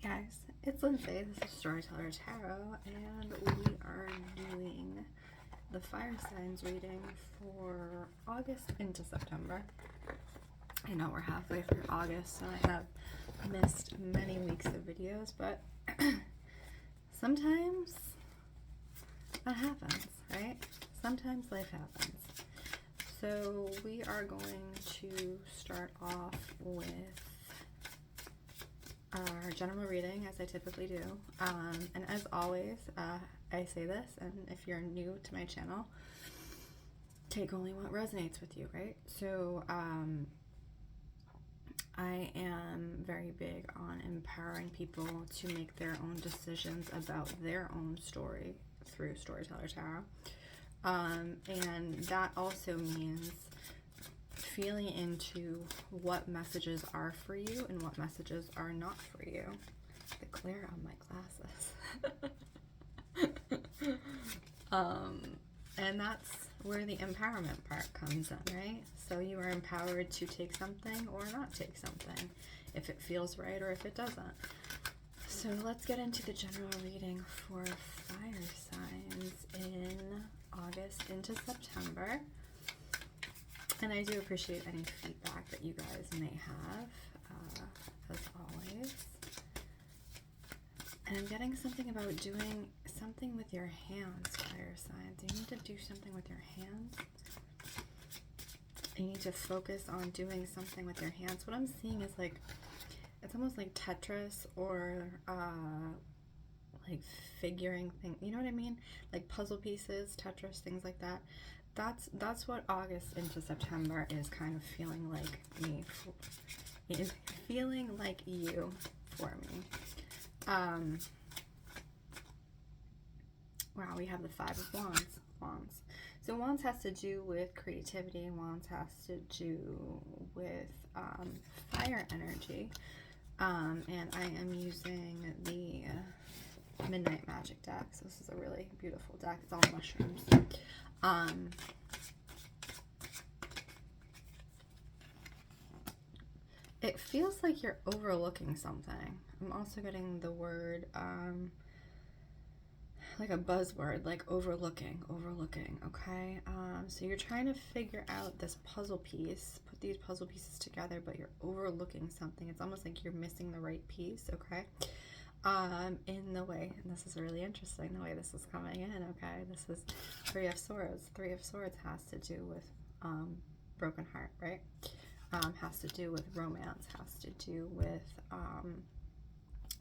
Guys, it's Lindsay. This is Storyteller Tarot, and we are doing the fire signs reading for August into September. I know we're halfway through August, so I have missed many weeks of videos, but sometimes that happens, right? Sometimes life happens. So we are going to start off with our general reading, as I typically do. And as always, I say this, and if you're new to my channel, take only what resonates with you, right? So I am very big on empowering people to make their own decisions about their own story through Storyteller Tarot. And that also means feeling into what messages are for you and what messages are not for you. The glare on my glasses. And that's where the empowerment part comes in, right? So you are empowered to take something or not take something, if it feels right or if it doesn't. So let's get into the general reading for fire signs in August into September. And I do appreciate any feedback that you guys may have, as always. And I'm getting something about doing something with your hands, fire signs. You need to do something with your hands. You need to focus on doing something with your hands. What I'm seeing is like, it's almost like Tetris or like figuring things. You know what I mean? Like puzzle pieces, Tetris, things like that. That's what August into September is kind of feeling like me. Is feeling like you for me. Wow, we have the Five of Wands. So Wands has to do with creativity. Wands has to do with fire energy. And I am using the Midnight Magic deck. So this is a really beautiful deck. It's all mushrooms. It feels like you're overlooking something. I'm also getting the word, like a buzzword, like overlooking, okay? So you're trying to figure out this puzzle piece, put these puzzle pieces together, but you're overlooking something. It's almost like you're missing the right piece, okay? In the way, and this is really interesting, the way this is coming in, okay? This is Three of Swords. Three of Swords has to do with broken heart, right? Has to do with romance, has to do with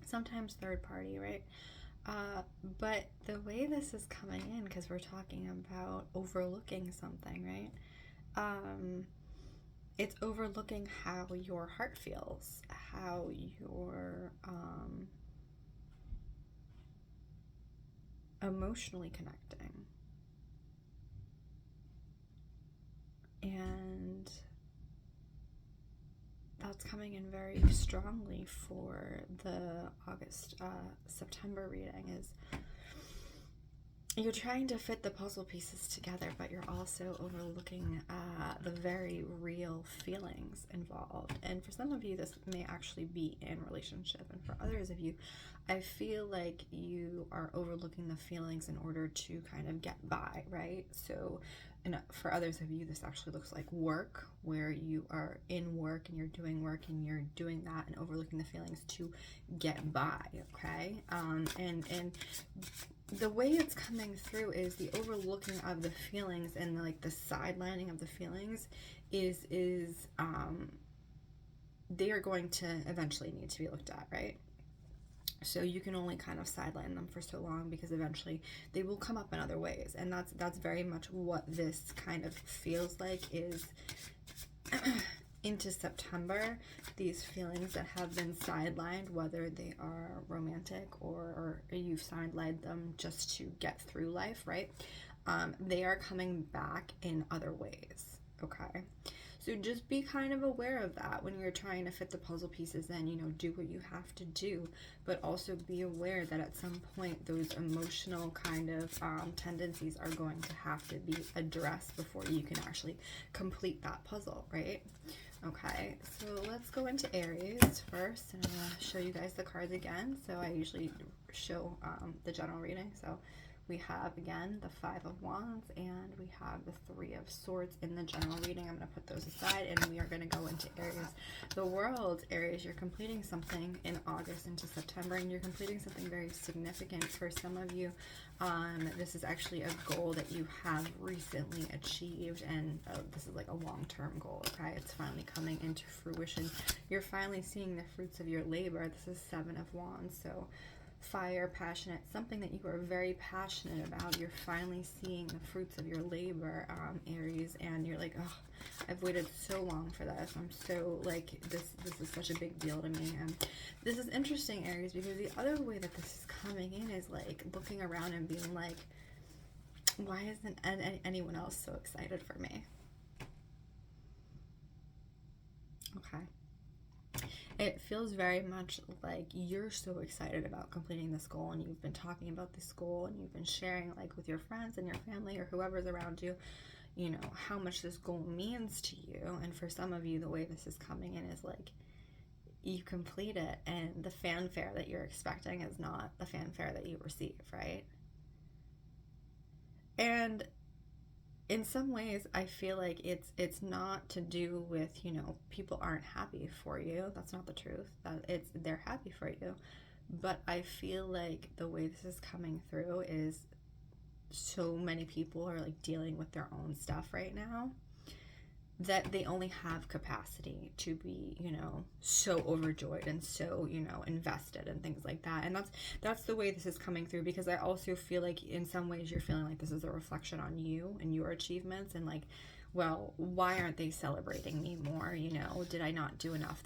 sometimes third party, right? But the way this is coming in, because we're talking about overlooking something, right? It's overlooking how your heart feels, how your emotionally connecting. And that's coming in very strongly for the September reading. Is you're trying to fit the puzzle pieces together, but you're also overlooking the very real feelings involved. And for some of you, this may actually be in relationship, and for others of you, I feel like you are overlooking the feelings in order to kind of get by, right? So, and for others of you, this actually looks like work, where you are in work and you're doing that and overlooking the feelings to get by, okay? And the way it's coming through is the overlooking of the feelings and like the sidelining of the feelings is they are going to eventually need to be looked at, right? So you can only kind of sideline them for so long, because eventually they will come up in other ways. And that's very much what this kind of feels like is into September. These feelings that have been sidelined, whether they are romantic or you've sidelined them just to get through life, right? They are coming back in other ways, okay? So just be kind of aware of that when you're trying to fit the puzzle pieces in, you know, do what you have to do, but also be aware that at some point those emotional kind of tendencies are going to have to be addressed before you can actually complete that puzzle, right? Okay, so let's go into Aries first, and I'm going to show you guys the cards again. So I usually show the general reading. So we have, again, the Five of Wands, and we have the Three of Swords in the general reading. I'm going to put those aside, and we are going to go into Aries. The World, Aries, you're completing something in August into September, and you're completing something very significant for some of you. This is actually a goal that you have recently achieved, and this is like a long-term goal, okay? It's finally coming into fruition. You're finally seeing the fruits of your labor. This is Seven of Wands, so fire, passionate, something that you are very passionate about. You're finally seeing the fruits of your labor, Aries, and you're like, oh, I've waited so long for this. I'm so, like, this is such a big deal to me. And this is interesting, Aries, because the other way that this is coming in is like looking around and being like, why isn't anyone else so excited for me? Okay. It feels very much like you're so excited about completing this goal, and you've been talking about this goal, and you've been sharing, like, with your friends and your family or whoever's around you, you know, how much this goal means to you. And for some of you, the way this is coming in is like you complete it, and the fanfare that you're expecting is not the fanfare that you receive, right? And in some ways, I feel like it's not to do with, you know, people aren't happy for you. That's not the truth. They're happy for you. But I feel like the way this is coming through is so many people are like dealing with their own stuff right now, that they only have capacity to be, you know, so overjoyed and so, you know, invested and things like that. And that's the way this is coming through, because I also feel like in some ways you're feeling like this is a reflection on you and your achievements, and like, well, why aren't they celebrating me more? You know, did I not do enough?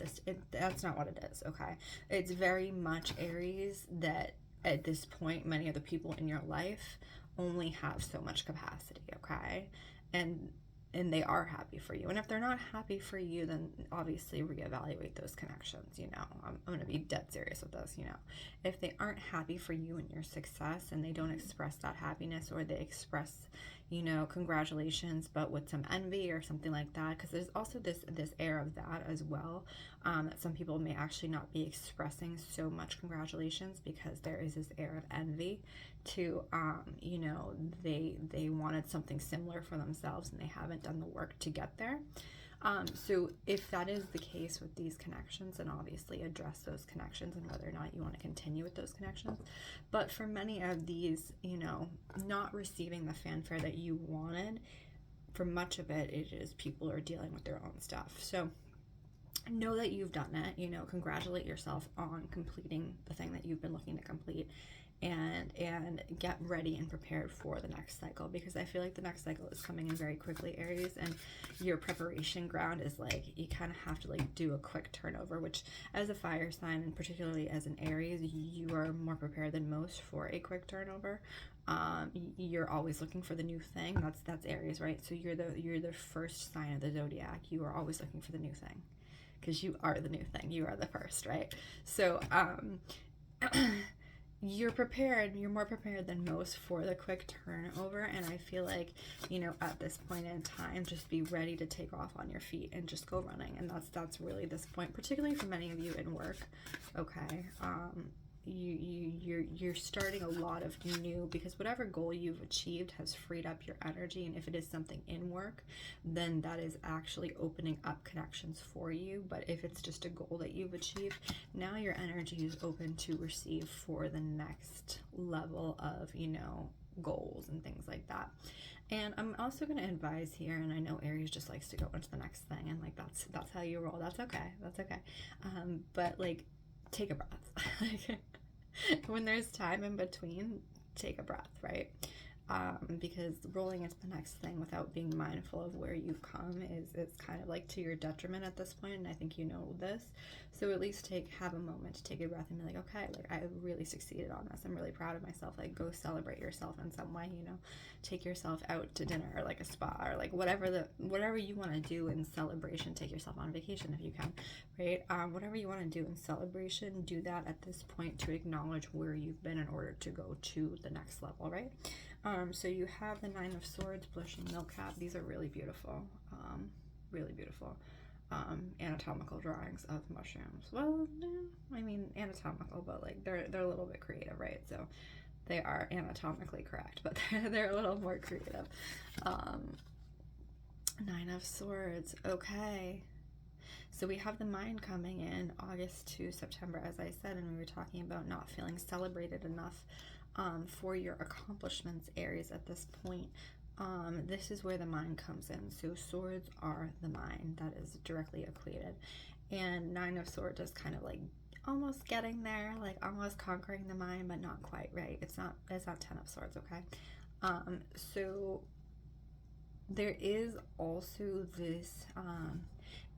That's not what it is, okay? It's very much, Aries, that at this point, many of the people in your life only have so much capacity, okay? And they are happy for you. And if they're not happy for you, then obviously reevaluate those connections, you know. I'm going to be dead serious with this, you know. If they aren't happy for you and your success, and they don't express that happiness, or they express, you know, congratulations, but with some envy or something like that, because there's also this air of that as well, that some people may actually not be expressing so much congratulations because there is this air of envy to, you know, they wanted something similar for themselves and they haven't done the work to get there. So if that is the case with these connections, then obviously address those connections and whether or not you want to continue with those connections. But for many of these, you know, not receiving the fanfare that you wanted, for much of it, it is people are dealing with their own stuff. So know that you've done it, you know, congratulate yourself on completing the thing that you've been looking to complete, and get ready and prepared for the next cycle, because I feel like the next cycle is coming in very quickly, Aries, and your preparation ground is like, you kind of have to like do a quick turnover, which as a fire sign, and particularly as an Aries, you are more prepared than most for a quick turnover. You're always looking for the new thing. That's Aries, right? So you're the first sign of the zodiac. You are always looking for the new thing, because you are the new thing. You are the first, right? So you're prepared, you're more prepared than most for the quick turnover. And I feel like, you know, at this point in time, just be ready to take off on your feet and just go running. And that's really this point, particularly for many of you in work, okay? You're starting a lot of new, because whatever goal you've achieved has freed up your energy, and if it is something in work, then that is actually opening up connections for you. But if it's just a goal that you've achieved, now your energy is open to receive for the next level of, you know, goals and things like that. And I'm also going to advise here, and I know Aries just likes to go into the next thing, and like that's how you roll. That's okay. But like, take a breath. When there's time in between, take a breath, right? Because rolling into the next thing without being mindful of where you've come is kind of like to your detriment at this point, and I think you know this. So at least have a moment to take a breath and be like, okay, like I really succeeded on this. I'm really proud of myself. Like, go celebrate yourself in some way, you know, take yourself out to dinner or like a spa or like whatever you want to do in celebration. Take yourself on vacation if you can, right? Whatever you want to do in celebration, do that at this point to acknowledge where you've been in order to go to the next level, right? So you have the Nine of Swords, Blushing Milk Cap. These are really beautiful, really beautiful. anatomical drawings of mushrooms. Well, I mean anatomical, but like they're a little bit creative, right? So they are anatomically correct, but they're a little more creative. Nine of Swords. Okay. So we have the mind coming in August to September, as I said, and we were talking about not feeling celebrated enough for your accomplishments, Aries, at this point. This is where the mind comes in. So swords are the mind. That is directly equated. And Nine of Swords is kind of like almost getting there, like almost conquering the mind, but not quite, right? It's not Ten of Swords, okay? So there is also this,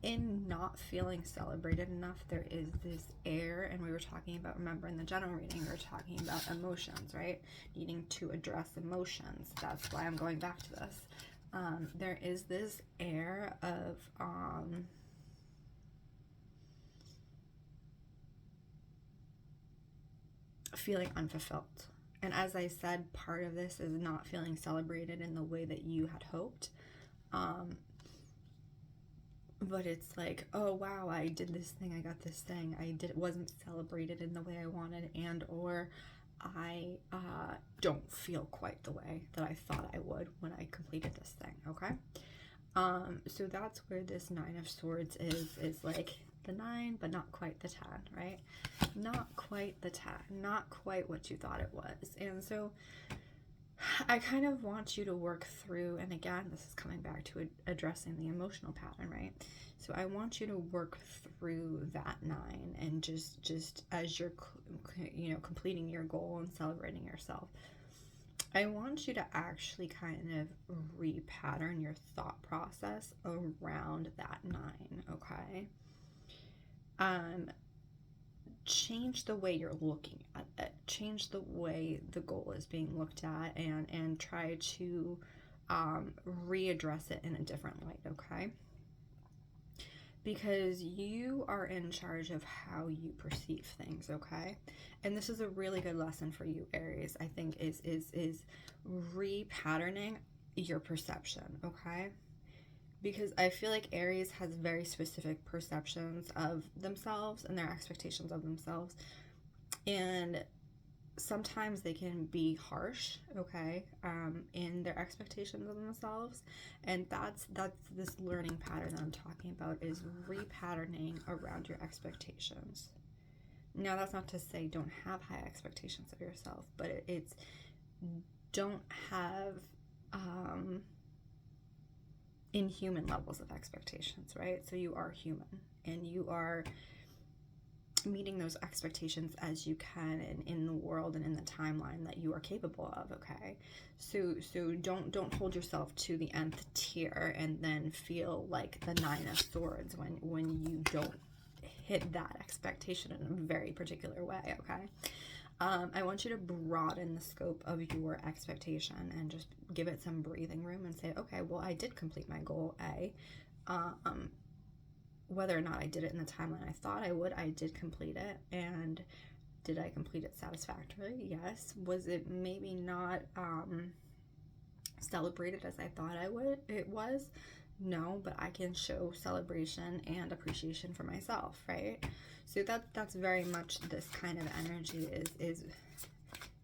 in not feeling celebrated enough, there is this air, and we were talking about, remember in the general reading, we were talking about emotions, right? Needing to address emotions. That's why I'm going back to this. There is this air of, feeling unfulfilled. And as I said, part of this is not feeling celebrated in the way that you had hoped. But it's like, oh wow, I did this thing, I got this thing, it wasn't celebrated in the way I wanted, and or I don't feel quite the way that I thought I would when I completed this thing, okay? So that's where this Nine of Swords is like the 9, but not quite the 10, right? Not quite the 10, not quite what you thought it was. And so I kind of want you to work through, and again, this is coming back to addressing the emotional pattern, right? So I want you to work through that 9, and just as you're, you know, completing your goal and celebrating yourself, I want you to actually kind of repattern your thought process around that 9, okay? Change the way you're looking at it, change the way the goal is being looked at, and try to readdress it in a different light, okay? Because you are in charge of how you perceive things, okay? And this is a really good lesson for you, Aries, I think, is repatterning your perception, okay? Because I feel like Aries has very specific perceptions of themselves and their expectations of themselves. And sometimes they can be harsh, okay, in their expectations of themselves. And that's this learning pattern that I'm talking about, is repatterning around your expectations. Now, that's not to say don't have high expectations of yourself, but it's don't have inhuman levels of expectations, right? So you are human, and you are meeting those expectations as you can in the world and in the timeline that you are capable of, okay? So don't hold yourself to the nth tier and then feel like the Nine of Swords when you don't hit that expectation in a very particular way, okay? I want you to broaden the scope of your expectation and just give it some breathing room and say, okay, well, I did complete my goal, A. Whether or not I did it in the timeline I thought I would, I did complete it. And did I complete it satisfactorily? Yes. Was it maybe not celebrated as I thought it was? No, but I can show celebration and appreciation for myself, right? So that's very much this kind of energy is,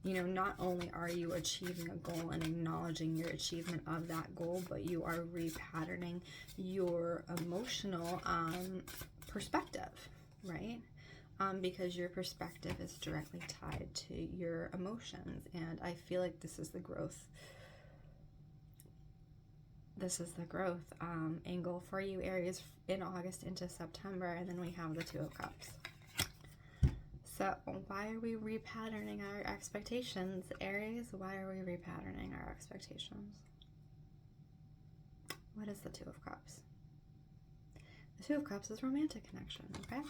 you know, not only are you achieving a goal and acknowledging your achievement of that goal, but you are repatterning your emotional perspective, right? Because your perspective is directly tied to your emotions. And I feel like this is the growth. This is the growth angle for you, Aries, in August into September. And then we have the Two of Cups. So why are we repatterning our expectations, Aries? Why are we repatterning our expectations? What is the Two of Cups? The Two of Cups is romantic connection, okay?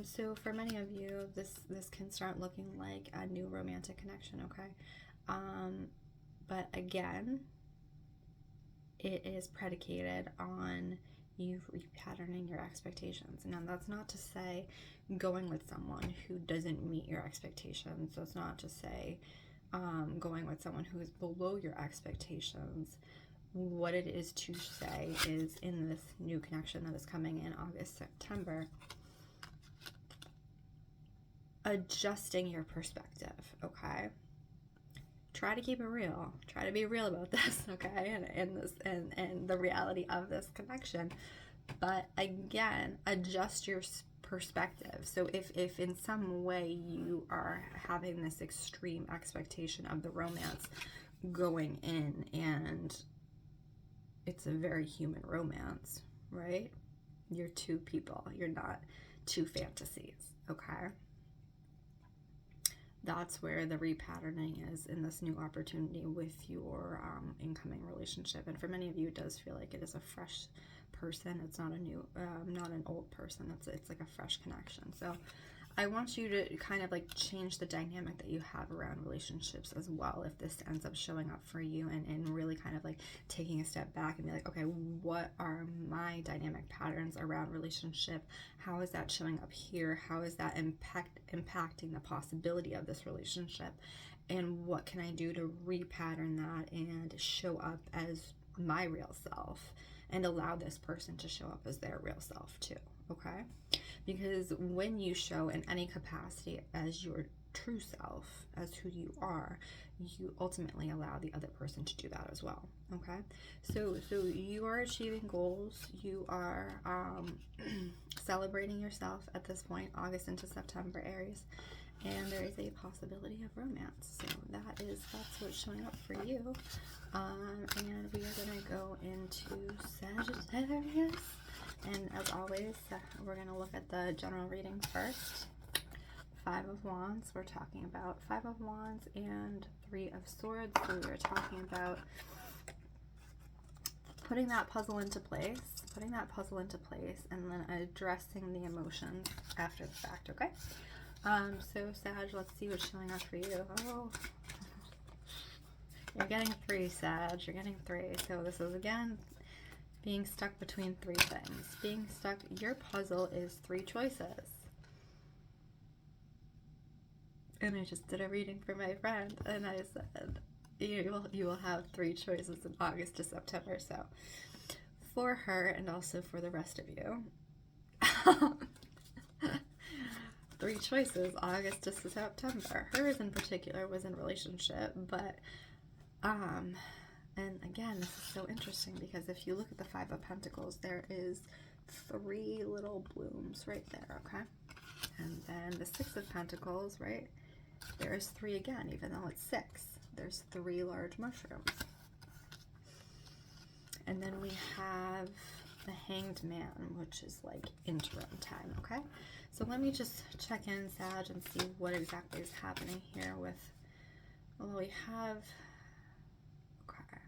So for many of you, this can start looking like a new romantic connection, okay? But again, it is predicated on you repatterning your expectations. Now, that's not to say going with someone who doesn't meet your expectations. That's not to say going with someone who is below your expectations. what it is to say is in this new connection that is coming in August, September, adjusting your perspective, okay? Try to keep it real. Try to be real about this, okay? And the reality of this connection. But again, adjust your perspective. So if in some way you are having this extreme expectation of the romance going in, and it's a very human romance, right? You're two people. You're not two fantasies, okay? That's where the repatterning is in this new opportunity with your incoming relationship. And for many of you, it does feel like it is a fresh person. It's not a new, not an old person. It's like a fresh connection. So I want you to kind of like change the dynamic that you have around relationships as well, if this ends up showing up for you, and really kind of like taking a step back and be like, okay, what are my dynamic patterns around relationship? How is that showing up here? How is that impacting the possibility of this relationship? And what can I do to repattern that and show up as my real self, and allow this person to show up as their real self too, okay? Because when you show in any capacity as your true self, as who you are, you ultimately allow the other person to do that as well, okay? So you are achieving goals. You are celebrating yourself at this point, August into September, Aries. And there is a possibility of romance. So that's what's showing up for you. And we are going to go into Sagittarius. And as always, we're going to look at the general reading first. 5 of Wands. We're talking about 5 of Wands and 3 of Swords. So we're talking about putting that puzzle into place. And then addressing the emotions after the fact, okay? So Sag, let's see what's showing up for you. Oh, you're getting 3, Sag. You're getting 3. So this is, again, being stuck between 3 things. Being stuck, your puzzle is 3 choices. And I just did a reading for my friend, and I said, you will have 3 choices in August to September. So for her, and also for the rest of you. 3 choices, August to September. Hers in particular was in relationship, but, and again, this is so interesting because if you look at the 5 of Pentacles, there is 3 little blooms right there, okay? And then the 6 of Pentacles, right? There's 3 again, even though it's 6. There's 3 large mushrooms. And then we have the Hanged Man, which is like interim time, okay? So let me just check in, Sag, and see what exactly is happening here with, well, we have, okay.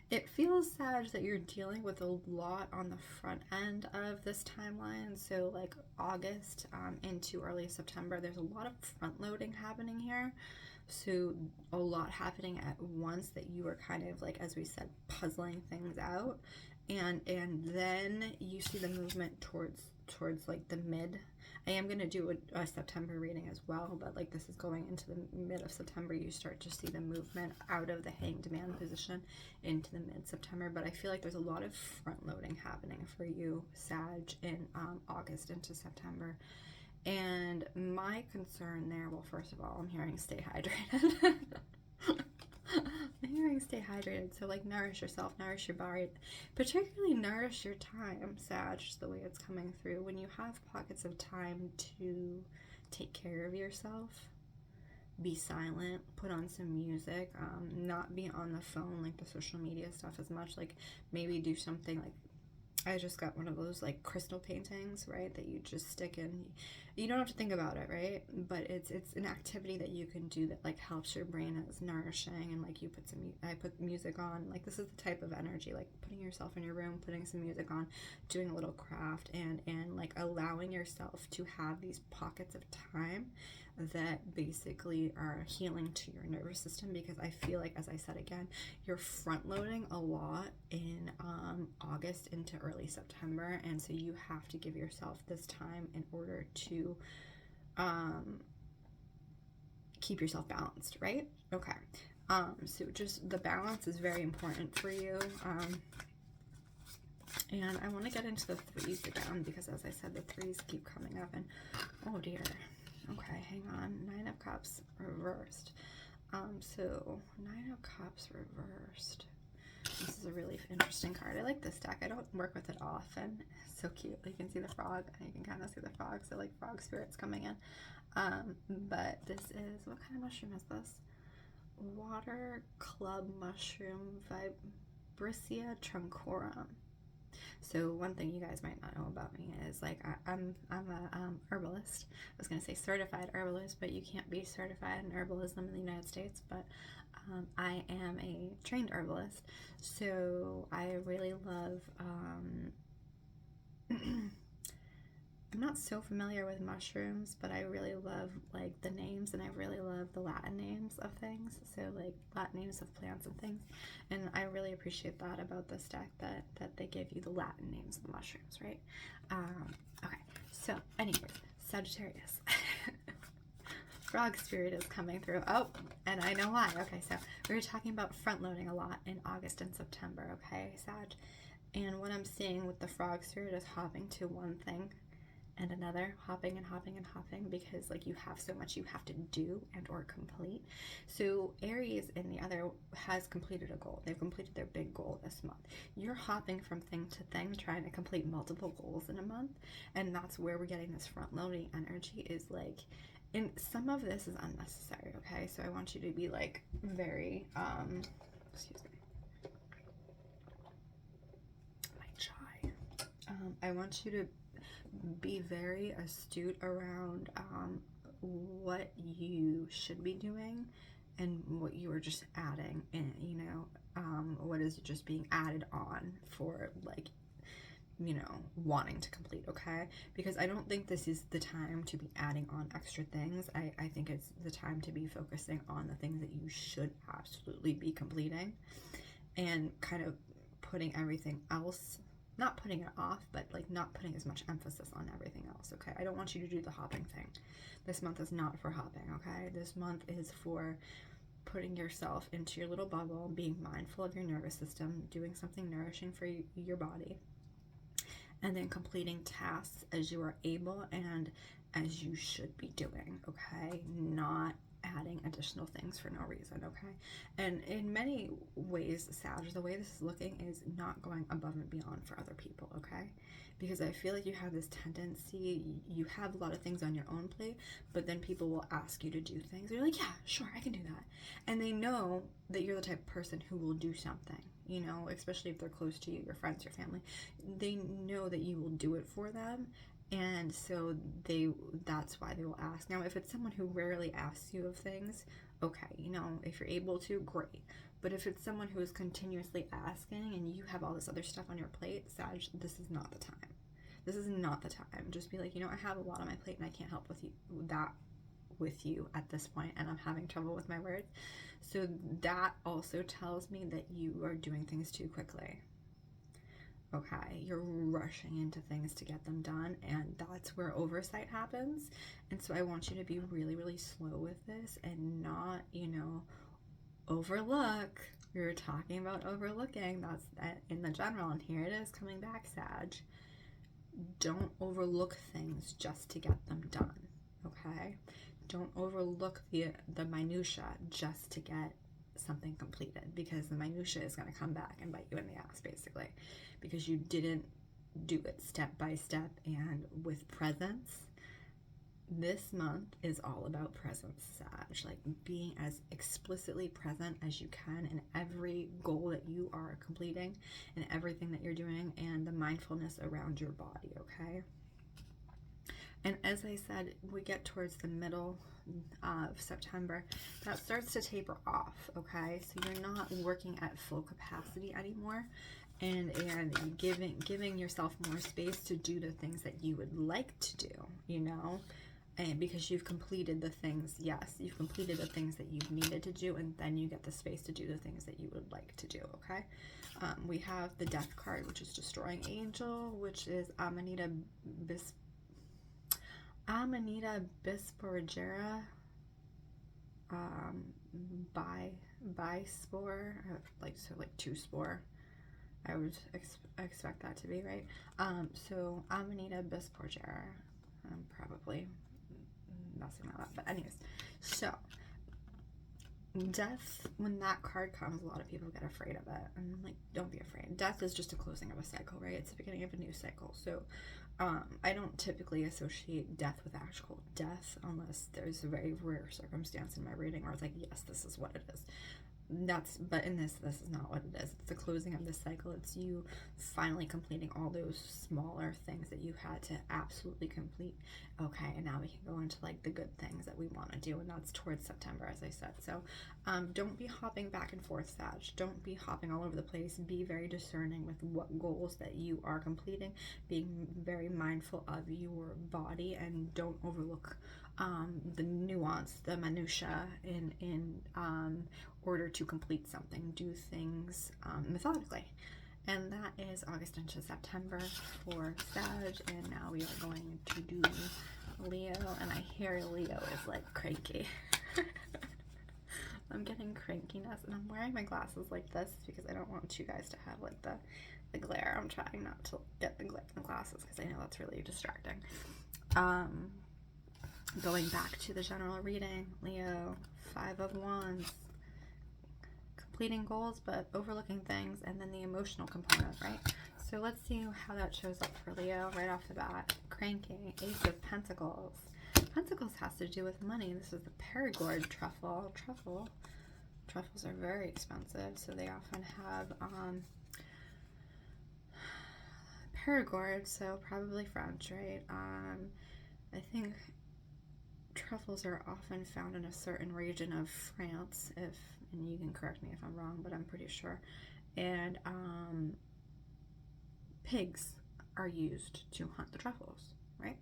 It feels, Sag, that you're dealing with a lot on the front end of this timeline. So like August into early September, there's a lot of front loading happening here. So a lot happening at once that you are kind of like, as we said, puzzling things out. And then you see the movement towards like the mid. I am going to do a September reading as well, but like this is going into the mid of September. You start to see the movement out of the Hanged Man position into the mid-September. But I feel like there's a lot of front loading happening for you, Sag, in August into September. And my concern there, well, first of all, I'm hearing stay hydrated. I'm hearing stay hydrated. So like nourish yourself, nourish your body, particularly nourish your time, Sag, the way it's coming through. When you have pockets of time to take care of yourself, be silent, put on some music, not be on the phone, like the social media stuff as much, like maybe do something like, I just got one of those like crystal paintings, right, that you just stick in. You don't have to think about it, right? But it's an activity that you can do that like helps your brain, and is nourishing, and like I put music on. Like this is the type of energy, like putting yourself in your room, putting some music on, doing a little craft, and like allowing yourself to have these pockets of time that basically are healing to your nervous system, because I feel like, as I said again, you're front loading a lot in August into early September, and so you have to give yourself this time in order to keep yourself balanced, right? Okay. So just the balance is very important for you. And I want to get into the threes again, because as I said, the threes keep coming up, and oh dear. Okay, hang on. 9 of Cups reversed. So 9 of Cups reversed. This is a really interesting card. I like this deck. I don't work with it often. It's so cute. You can see the frog. You can kind of see the frog. So like frog spirits coming in. But this is, what kind of mushroom is this? Water club mushroom, Vibrissia truncorum. So one thing you guys might not know about me is like I'm a herbalist. I was gonna say certified herbalist, but you can't be certified in herbalism in the United States. But I am a trained herbalist, so I really love. I'm not so familiar with mushrooms, but I really love like the names, and I really love the Latin names of things. So like Latin names of plants and things, and I really appreciate that about this deck, that they give you the Latin names of the mushrooms, right? Okay, so anyways, Sagittarius. Frog spirit is coming through. Oh, and I know why. Okay, so we were talking about front loading a lot in August and September, okay, Sag? And what I'm seeing with the frog spirit is hopping to one thing and another, hopping and hopping and hopping, because like you have so much you have to do and or complete. So Aries in the other has completed a goal. They've completed their big goal this month. You're hopping from thing to thing, trying to complete multiple goals in a month, and that's where we're getting this front loading energy, is like, and some of this is unnecessary, okay? So I want you to be like very excuse me, my chai. I want you to be very astute around what you should be doing and what you are just adding in, you know, what is just being added on for like, you know, wanting to complete, okay? Because I don't think this is the time to be adding on extra things. I think it's the time to be focusing on the things that you should absolutely be completing, and kind of putting everything else, not putting it off, but like not putting as much emphasis on everything else, okay? I don't want you to do the hopping thing. This month is not for hopping, okay? This month is for putting yourself into your little bubble, being mindful of your nervous system, doing something nourishing for your body, and then completing tasks as you are able and as you should be doing, okay? Not adding additional things for no reason, okay? And in many ways, Sag, the way this is looking is not going above and beyond for other people, okay? Because I feel like you have this tendency, you have a lot of things on your own plate, but then people will ask you to do things. You're like, yeah, sure, I can do that. And they know that you're the type of person who will do something, you know, especially if they're close to you, your friends, your family. They know that you will do it for them. And so that's why they will ask. Now, if it's someone who rarely asks you of things, okay, you know, if you're able to, great. But if it's someone who is continuously asking and you have all this other stuff on your plate, Sag, this is not the time. This is not the time. Just be like, you know, I have a lot on my plate and I can't help with you at this point, and I'm having trouble with my words. So that also tells me that you are doing things too quickly. Okay, you're rushing into things to get them done, and that's where oversight happens. And so I want you to be really, really slow with this and not, you know, overlook. We were talking about overlooking. That's in the general, and here it is coming back, Sag. Don't overlook things just to get them done, okay? Don't overlook the minutia just to get something completed, because the minutia is going to come back and bite you in the ass, basically, because you didn't do it step by step and with presence. This month is all about presence, Sag, like being as explicitly present as you can in every goal that you are completing and everything that you're doing, and the mindfulness around your body, okay? And as I said, we get towards the middle of September, that starts to taper off, okay? So you're not working at full capacity anymore, and giving yourself more space to do the things that you would like to do, you know? And because you've completed the things, yes, you've completed the things that you've needed to do, and then you get the space to do the things that you would like to do, okay? We have the Death card, which is Destroying Angel, which is Amanita Bisporigera, bispore, like, so like 2-spore. I would expect that to be right. So Amanita bisporgera. I'm probably messing that up, but anyways, so death, when that card comes, a lot of people get afraid of it, and I'm like, don't be afraid. Death is just a closing of a cycle, right? It's the beginning of a new cycle. So I don't typically associate death with actual death unless there's a very rare circumstance in my reading where it's like, yes, this is what it is. But in this is not what it is. It's the closing of this cycle. It's you finally completing all those smaller things that you had to absolutely complete. Okay, and now we can go into like the good things that we want to do, and that's towards September, as I said. So don't be hopping back and forth, Sag. Don't be hopping all over the place. Be very discerning with what goals that you are completing, being very mindful of your body, and don't overlook the nuance, the minutia in order to complete something. Do things methodically. And that is August into September for Sag, and now we are going to do Leo, and I hear Leo is like cranky. I'm getting crankiness, and I'm wearing my glasses like this because I don't want you guys to have like the glare. I'm trying not to get the glare in the glasses because I know that's really distracting. Going back to the general reading, Leo, 5 of Wands, completing goals but overlooking things, and then the emotional component, right? So let's see how that shows up for Leo right off the bat. Cranky, Ace of Pentacles. Pentacles has to do with money. This is the Perigord truffle. Truffles are very expensive, so they often have Perigord, so probably French, right? I think truffles are often found in a certain region of France, and you can correct me if I'm wrong, but I'm pretty sure. And pigs are used to hunt the truffles, right?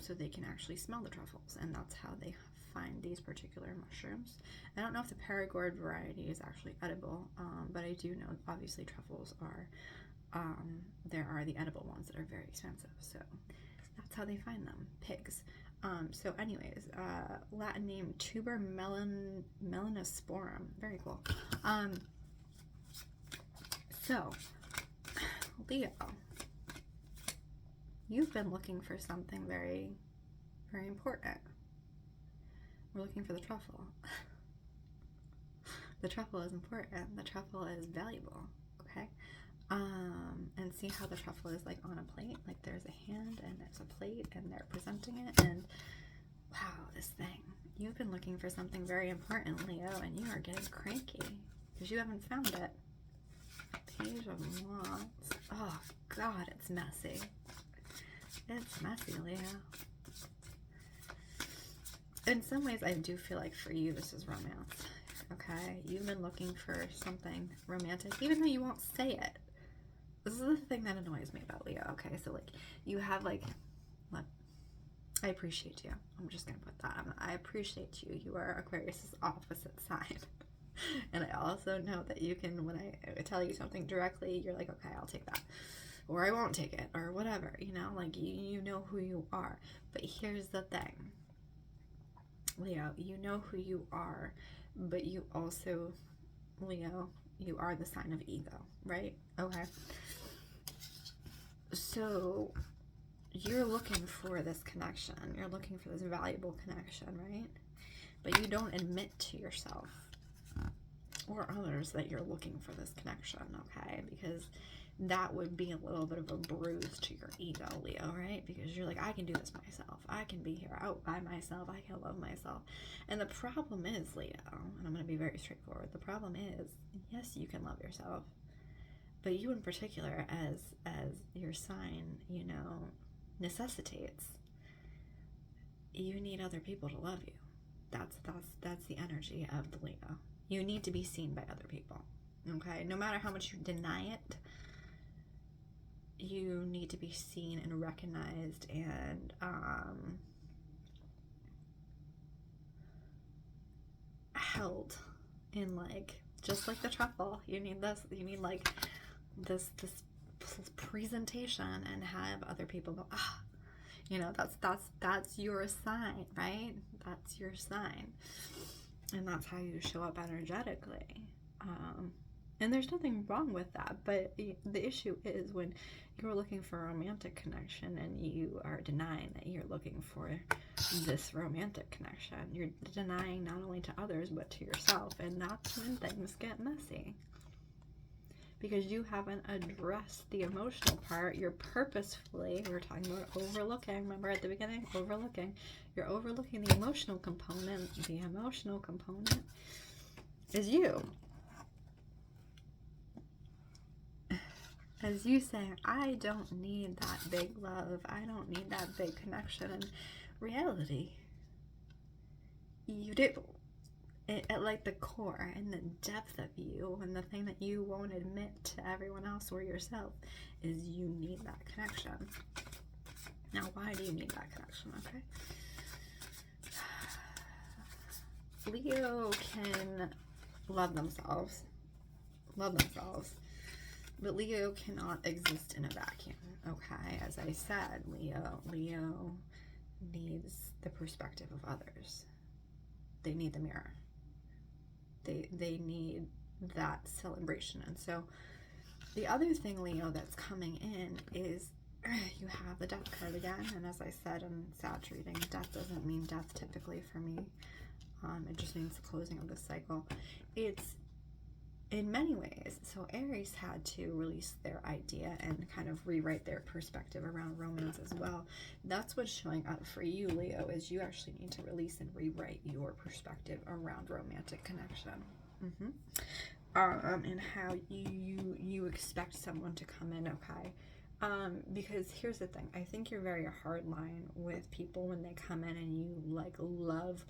So they can actually smell the truffles, and that's how they find these particular mushrooms. I don't know if the Perigord variety is actually edible, but I do know obviously truffles are, there are the edible ones that are very expensive, so that's how they find them, pigs. So anyways, Latin name tuber melanosporum, very cool. So Leo, you've been looking for something very, very important. We're looking for the truffle. The truffle is important. The truffle is valuable, okay? And see how the truffle is like on a plate, like there's a hand and there's a plate and they're presenting it, and wow, this thing. You've been looking for something very important, Leo, and you are getting cranky because you haven't found it. Page of Wands. Oh God, it's messy. It's messy, Leo. In some ways, I do feel like for you, this is romance. Okay? You've been looking for something romantic, even though you won't say it. This is the thing that annoys me about Leo. Okay, so like you have like, what? I appreciate you. I'm just gonna put that. I appreciate you. You are Aquarius's opposite side. And I also know that you can, when I tell you something directly, you're like, okay, I'll take that. Or I won't take it, or whatever, you know, like you know who you are. But here's the thing, Leo, you know who you are, but you also, Leo, you are the sign of ego, right? Okay. So you're looking for this connection. You're looking for this valuable connection, right? But you don't admit to yourself or others that you're looking for this connection, okay? Because that would be a little bit of a bruise to your ego, Leo, right? Because you're like, I can do this myself. I can be here out by myself. I can love myself. And the problem is, Leo, and I'm going to be very straightforward, the problem is, yes, you can love yourself, but you in particular, as your sign, you know, necessitates, you need other people to love you. That's the energy of the Leo. You need to be seen by other people, okay? No matter how much you deny it, you need to be seen and recognized and held in, like, just like the truffle. You need this. You need like this presentation and have other people go, ah, you know, that's your sign, right? That's your sign. And that's how you show up energetically. And there's nothing wrong with that, but the issue is when you're looking for a romantic connection and you are denying that you're looking for this romantic connection. You're denying not only to others but to yourself, and that's when things get messy. Because you haven't addressed the emotional part. You're purposefully, we were talking about overlooking, remember at the beginning? Overlooking. You're overlooking the emotional component. The emotional component is you. As you say, I don't need that big love. I don't need that big connection. In reality, you do. At like the core and the depth of you, and the thing that you won't admit to everyone else or yourself, is you need that connection. Now, why do you need that connection? Okay. Leo can love themselves, but Leo cannot exist in a vacuum. Okay, as I said, Leo needs the perspective of others. They need the mirror. They need that celebration. And so the other thing, Leo, that's coming in is you have the death card again. And as I said in Sag reading, death doesn't mean death typically for me. It just means the closing of the cycle. It's in many ways. So Aries had to release their idea and kind of rewrite their perspective around romance as well. That's what's showing up for you, Leo, is you actually need to release and rewrite your perspective around romantic connection. And how you expect someone to come in, okay? Because here's the thing. I think you're very hard line with people when they come in and you like love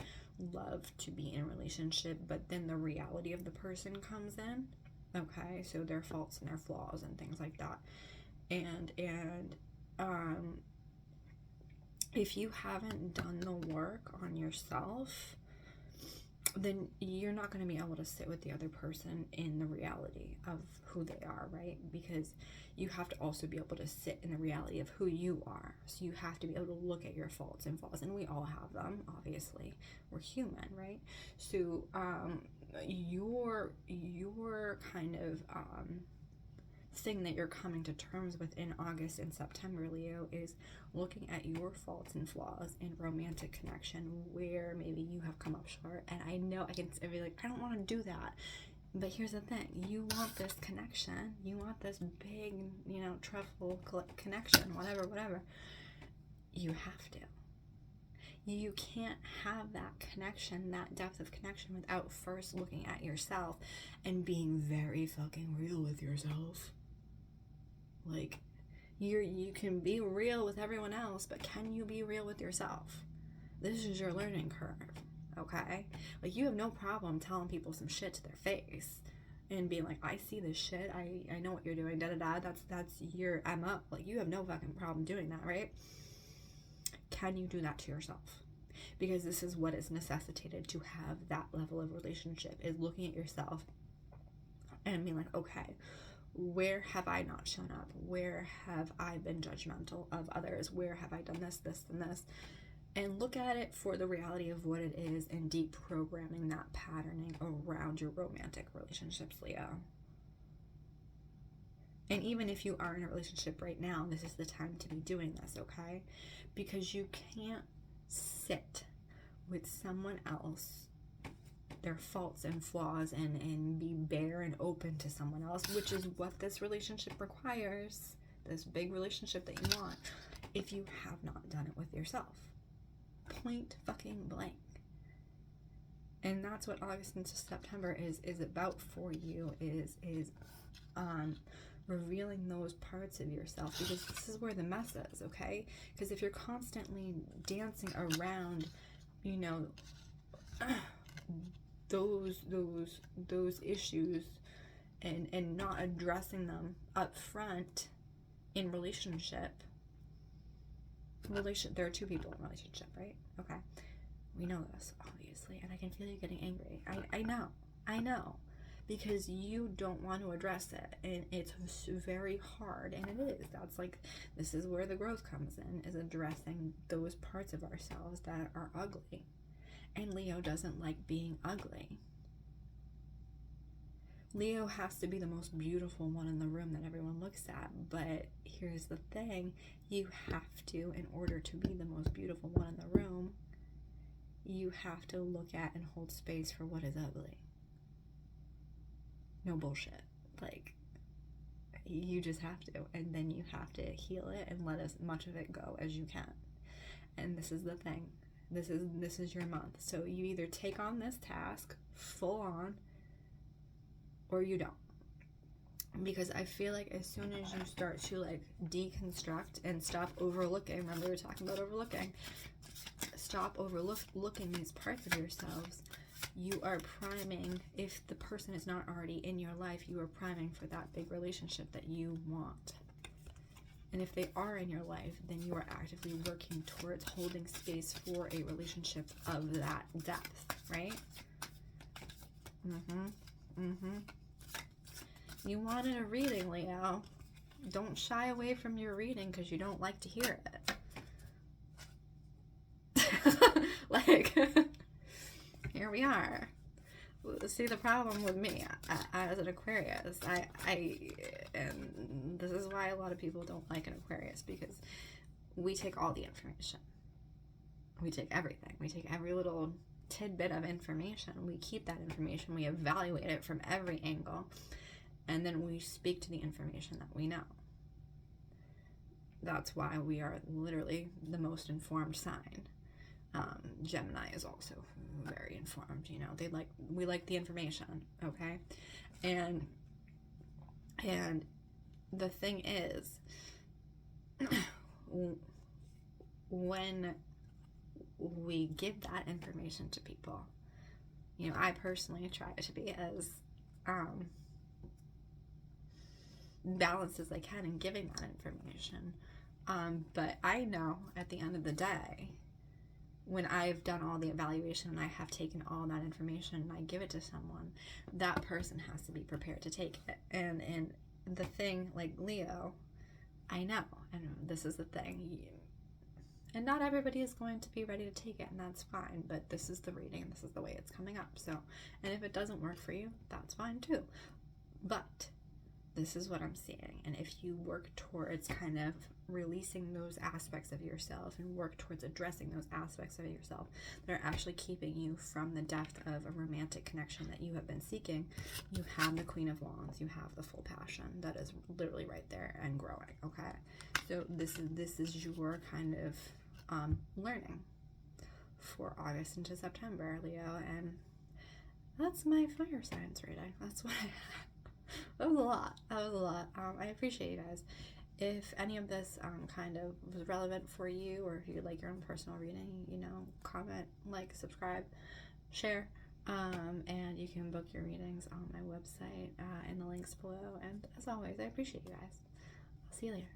to be in a relationship, but then the reality of the person comes in, okay? So their faults and their flaws and things like that. And if you haven't done the work on yourself, then you're not going to be able to sit with the other person in the reality of who they are, right? Because you have to also be able to sit in the reality of who you are. So you have to be able to look at your faults and flaws, and we all have them, obviously. We're human, right? So your kind of thing that you're coming to terms with in August and September, Leo, is looking at your faults and flaws in romantic connection where maybe you have come up short. And I know I can be like, I don't want to do that. But here's the thing. You want this connection. You want this big, truffle connection, whatever. You have to. You can't have that connection, that depth of connection, without first looking at yourself and being very fucking real with yourself. Like, you can be real with everyone else, but can you be real with yourself? This is your learning curve, okay? Like, you have no problem telling people some shit to their face and being like, I see this shit, I know what you're doing, da-da-da, that's your MO. Like, you have no fucking problem doing that, right? Can you do that to yourself? Because this is what is necessitated to have that level of relationship, is looking at yourself and being like, okay, where have I not shown up? Where have I been judgmental of others? Where have I done this, and this? And look at it for the reality of what it is, and deprogramming that patterning around your romantic relationships, Leo. And even if you are in a relationship right now, this is the time to be doing this, okay? Because you can't sit with someone else, their faults and flaws, and be bare and open to someone else, which is what this relationship requires, this big relationship that you want, if you have not done it with yourself. Point fucking blank. And that's what August into September is about for you, is revealing those parts of yourself, because this is where the mess is, okay? Because if you're constantly dancing around, those issues and not addressing them up front in relationship, there are two people in a relationship, right? Okay, we know this, obviously, and I can feel you getting angry. I know, because you don't want to address it, and it's very hard, and it is. This is where the growth comes in, is addressing those parts of ourselves that are ugly. And Leo doesn't like being ugly. Leo has to be the most beautiful one in the room that everyone looks at. But here's the thing, you have to, in order to be the most beautiful one in the room, you have to look at and hold space for what is ugly. No bullshit. Like, you just have to. And then you have to heal it and let as much of it go as you can. And this is the thing. This is your month. So you either take on this task full on, or you don't. Because I feel like as soon as you start to like deconstruct and stop overlooking, remember we were talking about overlooking, stop overlooking these parts of yourselves, you are priming, if the person is not already in your life, you are priming for that big relationship that you want. And if they are in your life, then you are actively working towards holding space for a relationship of that depth, right? You wanted a reading, Leo. Don't shy away from your reading because you don't like to hear it. Like, here we are. See, the problem with me as an Aquarius, and this is why a lot of people don't like an Aquarius, because we take all the information. We take everything. We take every little tidbit of information. We keep that information. We evaluate it from every angle. And then we speak to the information that we know. That's why we are literally the most informed sign. Gemini is also very informed, you know. We like the information, okay? And the thing is, when we give that information to people, you know, I personally try to be as balanced as I can in giving that information. But I know at the end of the day, when I've done all the evaluation and I have taken all that information and I give it to someone, that person has to be prepared to take it. And the thing, like Leo, I know, and this is the thing, and not everybody is going to be ready to take it, and that's fine, but this is the reading and this is the way it's coming up. So, and if it doesn't work for you, that's fine too. But this is what I'm seeing. And if you work towards kind of releasing those aspects of yourself and work towards addressing those aspects of yourself that are actually keeping you from the depth of a romantic connection that you have been seeking, you have the Queen of Wands, you have the full passion that is literally right there and growing, okay? So this is your kind of learning for August into September, Leo, and that's my fire signs reading. That's what I had. That was a lot. I appreciate you guys. If any of this kind of was relevant for you, or if you'd like your own personal reading, you know, comment, like, subscribe, share, and you can book your readings on my website in the links below. And as always, I appreciate you guys. I'll see you later.